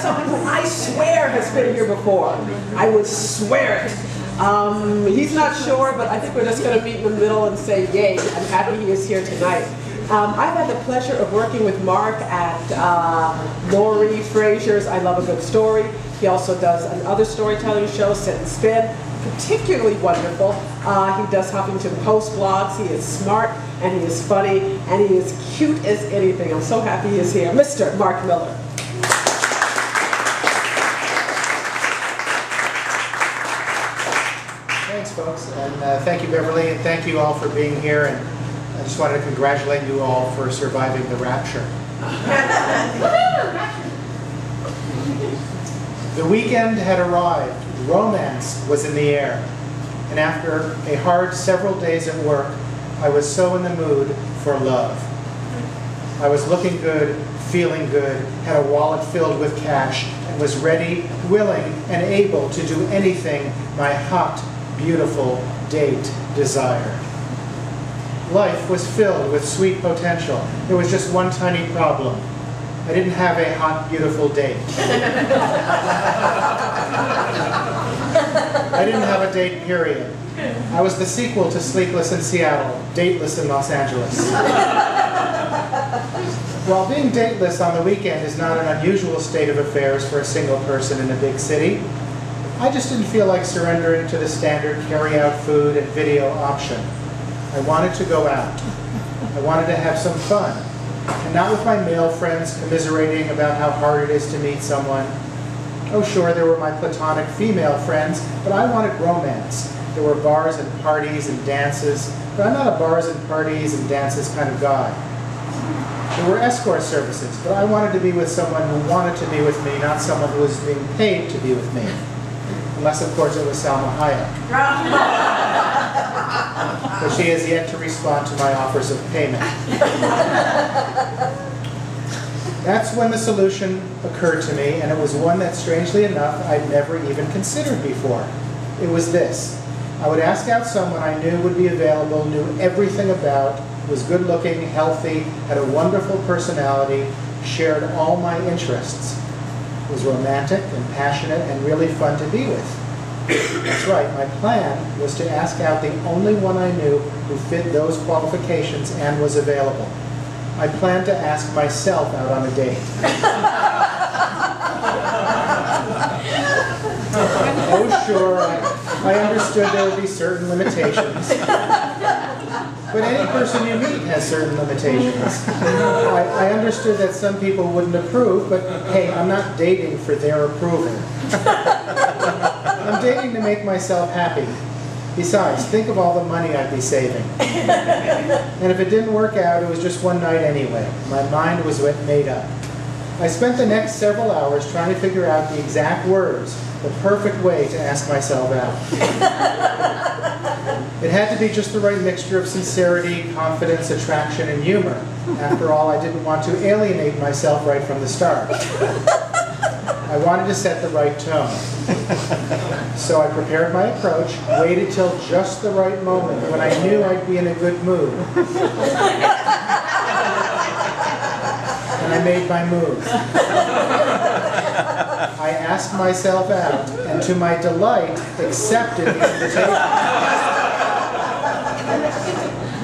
someone who I swear has been here before. I would swear it. He's not sure, but I think we're just going to meet in the middle and say yay. I'm happy he is here tonight. I've had the pleasure of working with Mark at Laurie Frazier's I Love a Good Story. He also does another storytelling show, Sit and Spin, particularly wonderful. He does Huffington Post blogs. He is smart, and he is funny, and he is cute as anything. I'm so happy he is here. Mr. Mark Miller. Thanks, folks, and thank you, Beverly, and thank you all for being here. And I just wanted to congratulate you all for surviving the rapture. The weekend had arrived. Romance was in the air. And after a hard several days at work, I was so in the mood for love. I was looking good, feeling good, had a wallet filled with cash, and was ready, willing, and able to do anything my hot, beautiful date desired. Life was filled with sweet potential. There was just one tiny problem. I didn't have a hot, beautiful date. I didn't have a date, period. I was the sequel to Sleepless in Seattle, dateless in Los Angeles. While being dateless on the weekend is not an unusual state of affairs for a single person in a big city, I just didn't feel like surrendering to the standard carry-out food and video option. I wanted to go out. I wanted to have some fun. And not with my male friends commiserating about how hard it is to meet someone. Oh sure, there were my platonic female friends, but I wanted romance. There were bars and parties and dances, but I'm not a bars and parties and dances kind of guy. There were escort services, but I wanted to be with someone who wanted to be with me, not someone who was being paid to be with me. Unless, of course, it was Salma Hayek. But she has yet to respond to my offers of payment. That's when the solution occurred to me, and it was one that, strangely enough, I'd never even considered before. It was this. I would ask out someone I knew would be available, knew everything about, was good-looking, healthy, had a wonderful personality, shared all my interests, was romantic and passionate and really fun to be with. That's right, my plan was to ask out the only one I knew who fit those qualifications and was available. I planned to ask myself out on a date. Oh sure, I understood there would be certain limitations. But any person you meet has certain limitations. I understood that some people wouldn't approve, but hey, I'm not dating for their approval. I'm dating to make myself happy. Besides, think of all the money I'd be saving. And if it didn't work out, it was just one night anyway. My mind was made up. I spent the next several hours trying to figure out the exact words, the perfect way to ask myself out. It had to be just the right mixture of sincerity, confidence, attraction, and humor. After all, I didn't want to alienate myself right from the start. I wanted to set the right tone. So I prepared my approach, waited till just the right moment when I knew I'd be in a good mood. And I made my move. I asked myself out, and to my delight, accepted the invitation.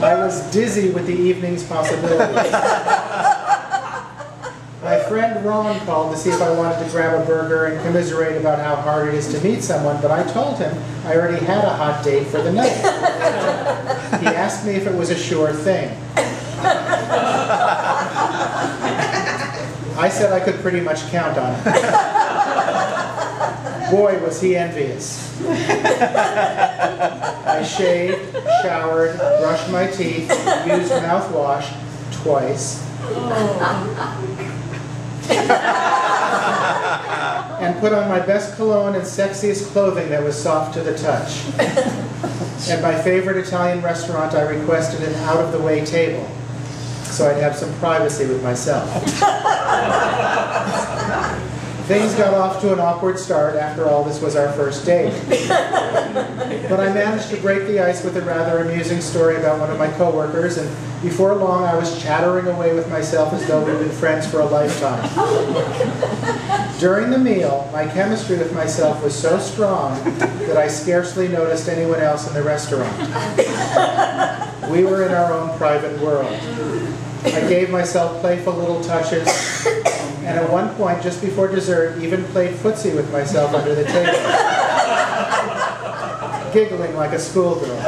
I was dizzy with the evening's possibilities. My friend Ron called to see if I wanted to grab a burger and commiserate about how hard it is to meet someone, but I told him I already had a hot date for the night. He asked me if it was a sure thing. I said I could pretty much count on it. Boy, was he envious. I shaved, showered, brushed my teeth, used mouthwash twice. And put on my best cologne and sexiest clothing that was soft to the touch. At my favorite Italian restaurant, I requested an out-of-the-way table, so I'd have some privacy with myself. Things got off to an awkward start. After all, this was our first date. But I managed to break the ice with a rather amusing story about one of my coworkers, and before long I was chattering away with myself as though we'd been friends for a lifetime. During the meal, my chemistry with myself was so strong that I scarcely noticed anyone else in the restaurant. We were in our own private world. I gave myself playful little touches, and at one point, just before dessert, even played footsie with myself under the table, giggling like a schoolgirl.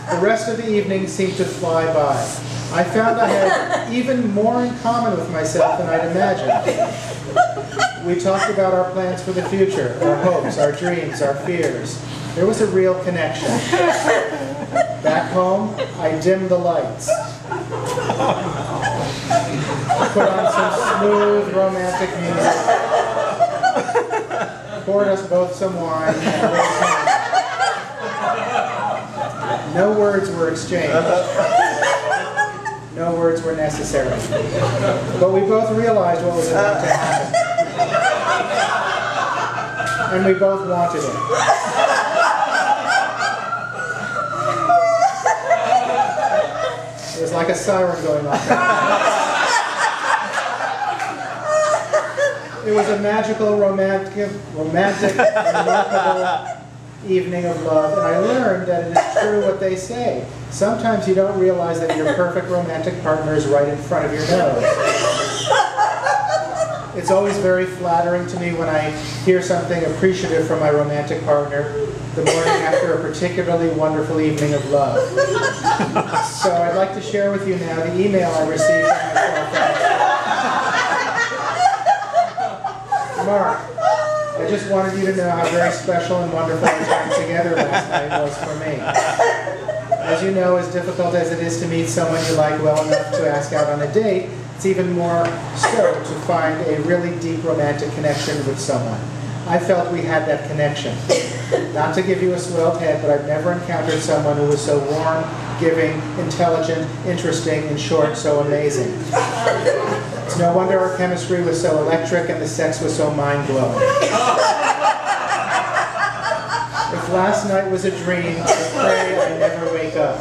The rest of the evening seemed to fly by. I found I had even more in common with myself than I'd imagined. We talked about our plans for the future, our hopes, our dreams, our fears. There was a real connection. Back home, I dimmed the lights. Put on some smooth, romantic music. Poured us both some wine. No words were exchanged. No words were necessary. But we both realized what was about to happen. And we both wanted it. It was like a siren going off. It was a magical, romantic, remarkable evening of love, and I learned that it is true what they say. Sometimes you don't realize that your perfect romantic partner is right in front of your nose. It's always very flattering to me when I hear something appreciative from my romantic partner the morning after a particularly wonderful evening of love. So I'd like to share with you now the email I received from my girlfriend. Mark, I just wanted you to know how very special and wonderful our time together last night was for me. As you know, as difficult as it is to meet someone you like well enough to ask out on a date, it's even more so to find a really deep romantic connection with someone. I felt we had that connection. Not to give you a swelled head, but I've never encountered someone who was so warm, giving, intelligent, interesting, in short, so amazing. It's no wonder our chemistry was so electric and the sex was so mind-blowing. If last night was a dream, I pray I never wake up.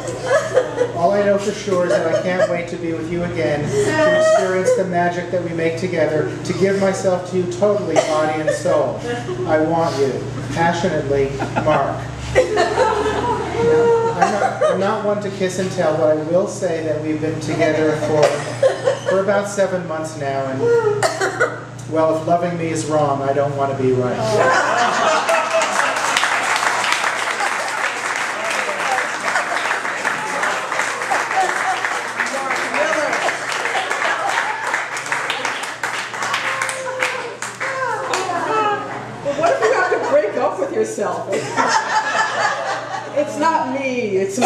All I know for sure is that I can't wait to be with you again, to experience the magic that we make together, to give myself to you totally, body and soul. I want you. Passionately, Mark. I'm not one to kiss and tell, but I will say that we've been together for about 7 months now, and, well, if loving me is wrong, I don't want to be right. Yourself. It's not me, it's me.